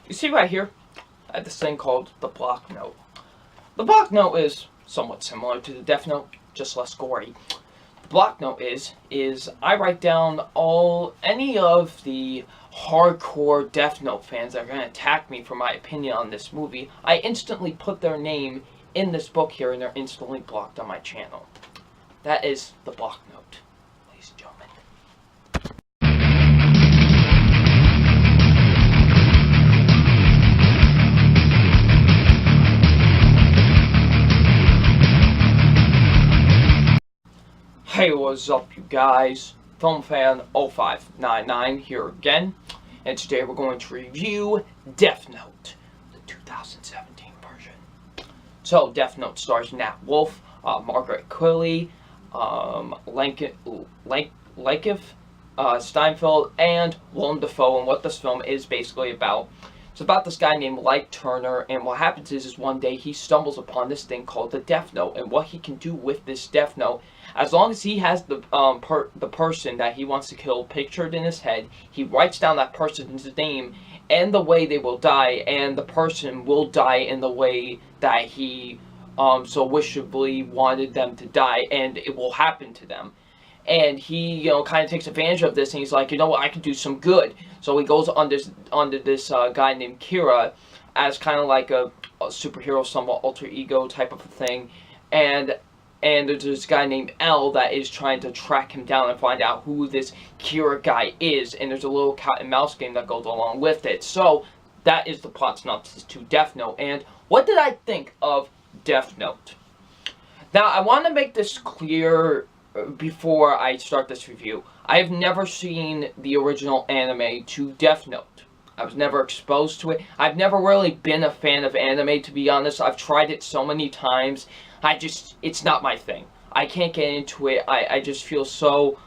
You see right here, I have this thing called the block note. The block note is somewhat similar to the Death Note, just less gory. The block note is I write down any of the hardcore Death Note fans that are going to attack me for my opinion on this movie. I instantly put their name in this book here, and they're instantly blocked on my channel. That is the block note, ladies and gentlemen. Hey, what's up, you guys? FilmFan0599 here again, and today we're going to review Death Note, the 2017 version. So, Death Note stars Nat Wolff, Margaret Qualley, Lakeith Stanfield, and Willem Dafoe. And what this film is basically about, it's about this guy named Light Turner, and what happens is one day he stumbles upon this thing called the Death Note, and what he can do with this Death Note, as long as he has the person that he wants to kill pictured in his head, he writes down that person's name and the way they will die, and the person will die in the way that he so wishably wanted them to die, and it will happen to them. And he, kind of takes advantage of this, and he's like, you know what, I can do some good. So he goes under this guy named Kira as kind of like a superhero, somewhat alter ego type of a thing. And there's this guy named L that is trying to track him down and find out who this Kira guy is. And there's a little cat and mouse game that goes along with it. So that is the plot synopsis to Death Note. And what did I think of Death Note? Now, I want to make this clear before I start this review. I have never seen the original anime to Death Note. I was never exposed to it. I've never really been a fan of anime, to be honest. I've tried it so many times. It's not my thing. I can't get into it. I just feel so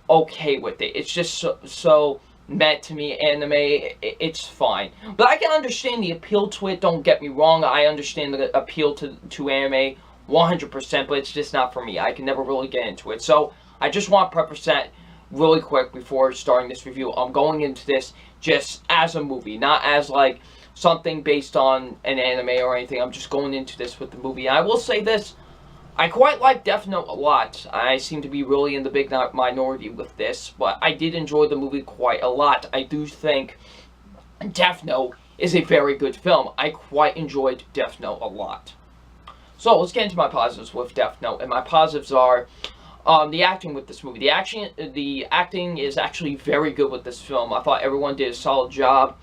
okay with it. It's just so meant to me, anime. It's fine. But I can understand the appeal to it, don't get me wrong. I understand the appeal to anime 100%, but it's just not for me. I can never really get into it. So, I just want to preface that really quick before starting this review. I'm going into this just as a movie, not as like something based on an anime or anything. I'm just going into this with the movie. And I will say this, I quite like Death Note a lot. I seem to be really in the big minority with this, but I did enjoy the movie quite a lot. I do think Death Note is a very good film. I quite enjoyed Death Note a lot. So, let's get into my positives with Death Note, and my positives are the acting with this movie. The acting is actually very good with this film. I thought everyone did a solid job.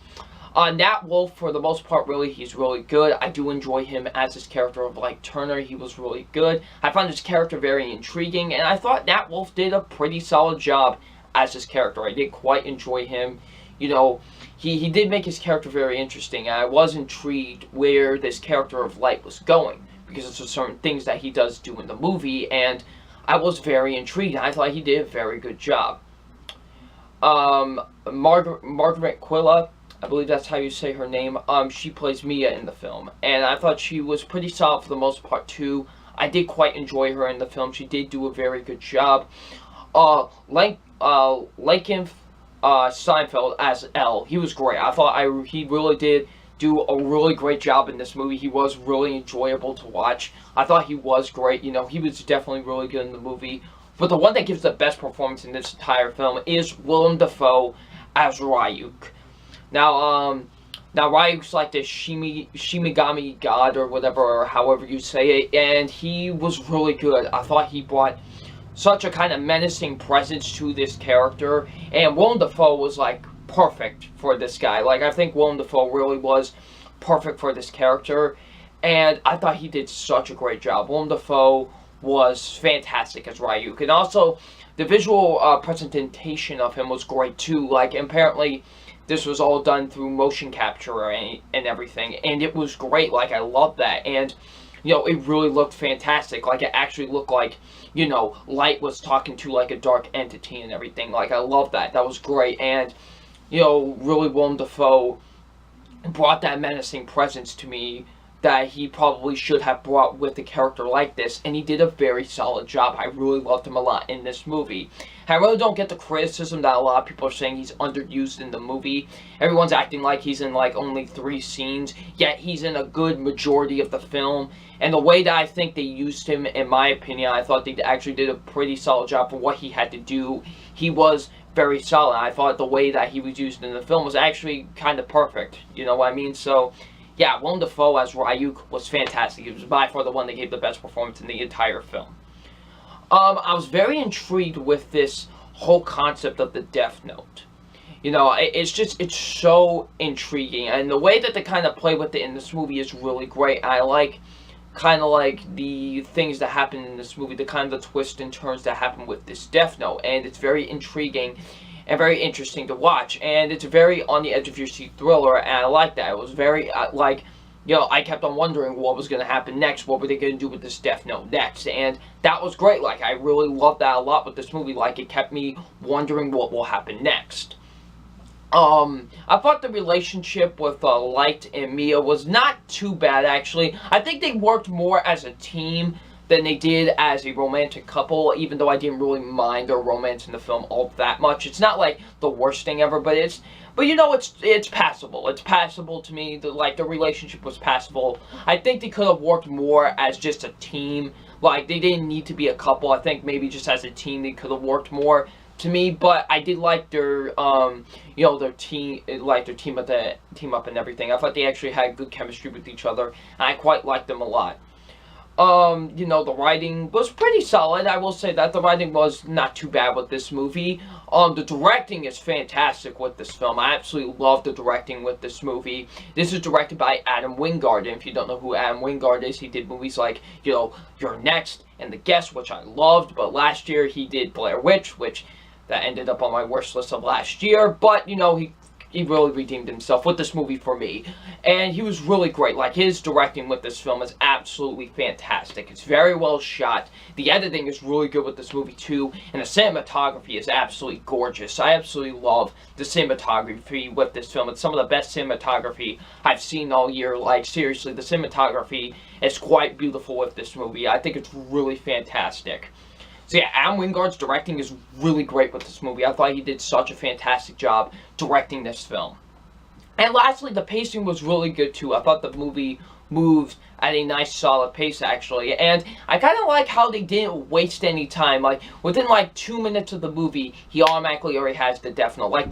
Nat Wolff, for the most part, he's really good. I do enjoy him as his character of Light Turner. He was really good. I found his character very intriguing, and I thought Nat Wolff did a pretty solid job as his character. I did quite enjoy him. He did make his character very interesting, and I was intrigued where this character of Light was going, because of certain things that he does do in the movie, and I was very intrigued. I thought he did a very good job. Margaret Qualley, I believe that's how you say her name, she plays Mia in the film, and I thought she was pretty solid for the most part too. I did quite enjoy her in the film. She did do a very good job. Lakeith Stanfield as L, he was great. I thought he really did do a really great job in this movie. He was really enjoyable to watch. I thought he was great. He was definitely really good in the movie. But the one that gives the best performance in this entire film is Willem Dafoe as Ryuk. Now Ryuk's like this Shimigami god or whatever, or however you say it, and he was really good. I thought he brought such a kind of menacing presence to this character, and Willem Dafoe was like perfect for this guy. Like, I think Willem Dafoe really was perfect for this character, and I thought he did such a great job. Willem Dafoe was fantastic as Ryuk, and also the visual presentation of him was great too. Like, apparently this was all done through motion capture and everything, and it was great. Like, I love that, and it really looked fantastic. Like, it actually looked like, Light was talking to like a dark entity and everything. Like, I love that. That was great, and really Willem Dafoe brought that menacing presence to me that he probably should have brought with a character like this, and he did a very solid job. I really loved him a lot in this movie. I really don't get the criticism that a lot of people are saying he's underused in the movie. Everyone's acting like he's in like only 3 scenes, yet he's in a good majority of the film. And the way that I think they used him, in my opinion, I thought they actually did a pretty solid job for what he had to do. He was very solid. I thought the way that he was used in the film was actually kind of perfect. You know what I mean? So, yeah, Willem Dafoe as Ryuk was fantastic. He was by far the one that gave the best performance in the entire film. I was very intrigued with this whole concept of the Death Note. You know, it's so intriguing. And the way that they kind of play with it in this movie is really great. I like kind of like the things that happen in this movie, the kind of the twists and turns that happen with this Death Note, and it's very intriguing and very interesting to watch, and it's a very on the edge of your seat thriller, and I like that. It was very you know, I kept on wondering what was going to happen next, what were they going to do with this Death Note next, and that was great. Like, I really loved that a lot with this movie. Like, it kept me wondering what will happen next. I thought the relationship with Light and Mia was not too bad, actually. I think they worked more as a team than they did as a romantic couple, even though I didn't really mind their romance in the film all that much. It's not like the worst thing ever, but you know, it's passable. It's passable to me. The relationship was passable. I think they could have worked more as just a team. Like, they didn't need to be a couple. I think maybe just as a team they could have worked more to me, but I did like their, you know, their team up and everything. I thought they actually had good chemistry with each other, and I quite liked them a lot. You know, the writing was pretty solid. I will say that the writing was not too bad with this movie. The directing is fantastic with this film. I absolutely love the directing with this movie. This is directed by Adam Wingard, and if you don't know who Adam Wingard is, he did movies like, you know, You're Next and The Guest, which I loved, but last year he did Blair Witch, which that ended up on my worst list of last year, but, you know, he really redeemed himself with this movie for me, and he was really great. Like, his directing with this film is absolutely fantastic. It's very well shot. The editing is really good with this movie, too, and the cinematography is absolutely gorgeous. I absolutely love the cinematography with this film. It's some of the best cinematography I've seen all year. Like, seriously, the cinematography is quite beautiful with this movie. I think it's really fantastic. So yeah, Adam Wingard's directing is really great with this movie. I thought he did such a fantastic job directing this film. And lastly, the pacing was really good too. I thought the movie moved at a nice solid pace, actually. And I kind of like how they didn't waste any time. Like, within like 2 minutes of the movie, he automatically already has the Death Note. Like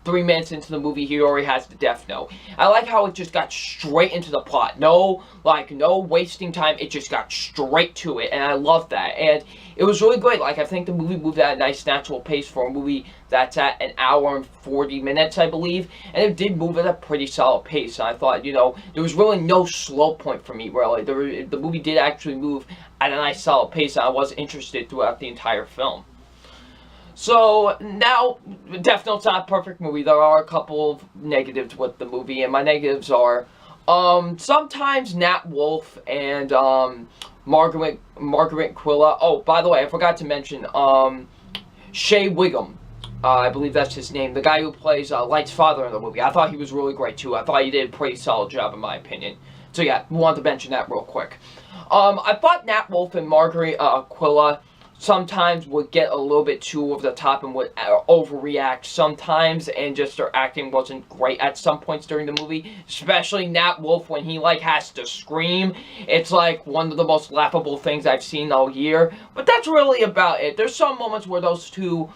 3 minutes into the movie, he already has the Death Note. I like how it just got straight into the plot. No wasting time. It just got straight to it, and I love that. And it was really great. Like, I think the movie moved at a nice, natural pace for a movie that's at 1 hour and 40 minutes, I believe. And it did move at a pretty solid pace. And I thought, you know, there was really no slow point for me, really. The movie did actually move at a nice, solid pace, and I was interested throughout the entire film. So, now, Death Note's not a perfect movie. There are a couple of negatives with the movie, and my negatives are, sometimes Nat Wolff and, Margaret Quilla. Oh, by the way, I forgot to mention, Shea Whigham. I believe that's his name. The guy who plays, Light's father in the movie. I thought he was really great, too. I thought he did a pretty solid job, in my opinion. So, yeah, wanted to mention that real quick. I thought Nat Wolff and Margaret, Quilla sometimes would get a little bit too over the top and would overreact sometimes, and just their acting wasn't great at some points during the movie, especially Nat Wolff when he like has to scream. It's like one of the most laughable things I've seen all year, but that's really about it. There's some moments where those two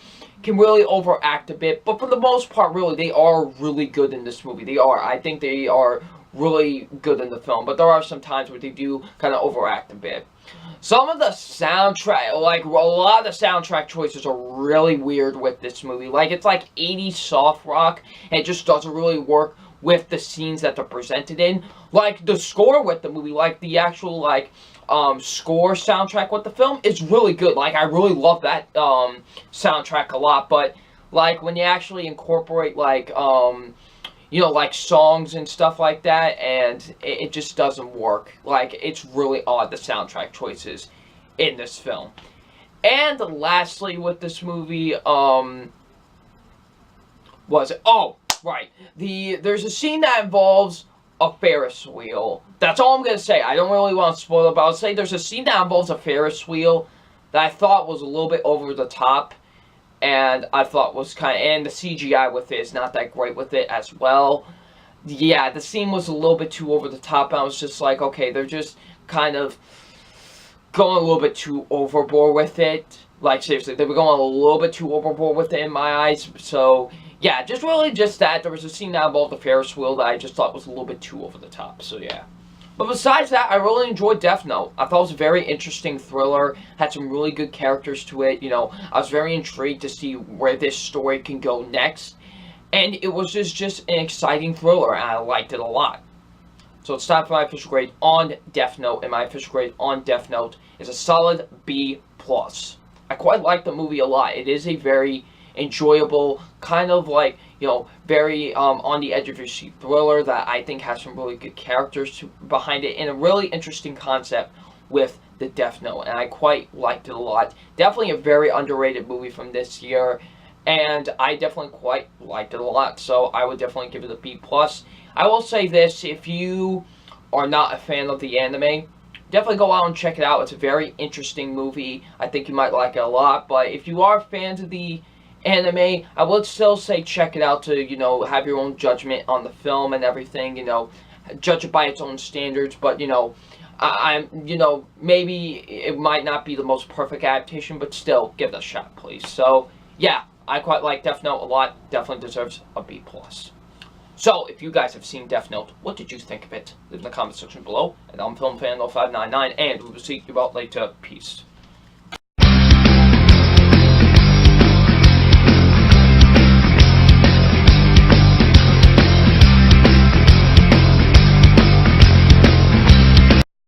can really overact a bit, but for the most part, really, they are really good in this movie. They are. I think they are really good in the film, but there are some times where they do kind of overact a bit. Some of the soundtrack, like, a lot of the soundtrack choices are really weird with this movie. Like, it's like 80s soft rock, and it just doesn't really work with the scenes that they're presented in. Like, the score with the movie, like, the actual, like, score soundtrack with the film is really good. Like, I really love that, soundtrack a lot, but, like, when you actually incorporate, like, you know, like songs and stuff like that, and it just doesn't work. Like, it's really odd, the soundtrack choices in this film. And lastly with this movie, there's a scene that involves a Ferris wheel. That's all I'm going to say. I don't really want to spoil it, but I'll say there's a scene that involves a Ferris wheel that I thought was a little bit over the top, and I thought was kind of, and the CGI with it is not that great with it as well. Yeah, the scene was a little bit too over the top, and I was just like, okay, they're just kind of going a little bit too overboard with it. Like, seriously, they were going a little bit too overboard with it in my eyes. So, yeah, just really just that. There was a scene that involved the Ferris wheel that I just thought was a little bit too over the top. So, yeah. But besides that, I really enjoyed Death Note. I thought it was a very interesting thriller. Had some really good characters to it. You know, I was very intrigued to see where this story can go next. And it was just an exciting thriller, and I liked it a lot. So it's time for my official grade on Death Note, and my official grade on Death Note is a solid B+. I quite like the movie a lot. It is a very enjoyable, kind of like, you know, very on the edge of your seat thriller that I think has some really good characters behind it, and a really interesting concept with the Death Note, and I quite liked it a lot. Definitely a very underrated movie from this year, and I definitely quite liked it a lot, so I would definitely give it a B+. I will say this, if you are not a fan of the anime, definitely go out and check it out. It's a very interesting movie. I think you might like it a lot, but if you are fans of the anime, I would still say check it out to, you know, have your own judgment on the film and everything, you know, judge it by its own standards, but, you know, you know, maybe it might not be the most perfect adaptation, but still, give it a shot, please. So, yeah, I quite like Death Note a lot. Definitely deserves a B+. So, if you guys have seen Death Note, what did you think of it? Leave in the comment section below. And I'm FilmFan0599, and we will see you all later. Peace.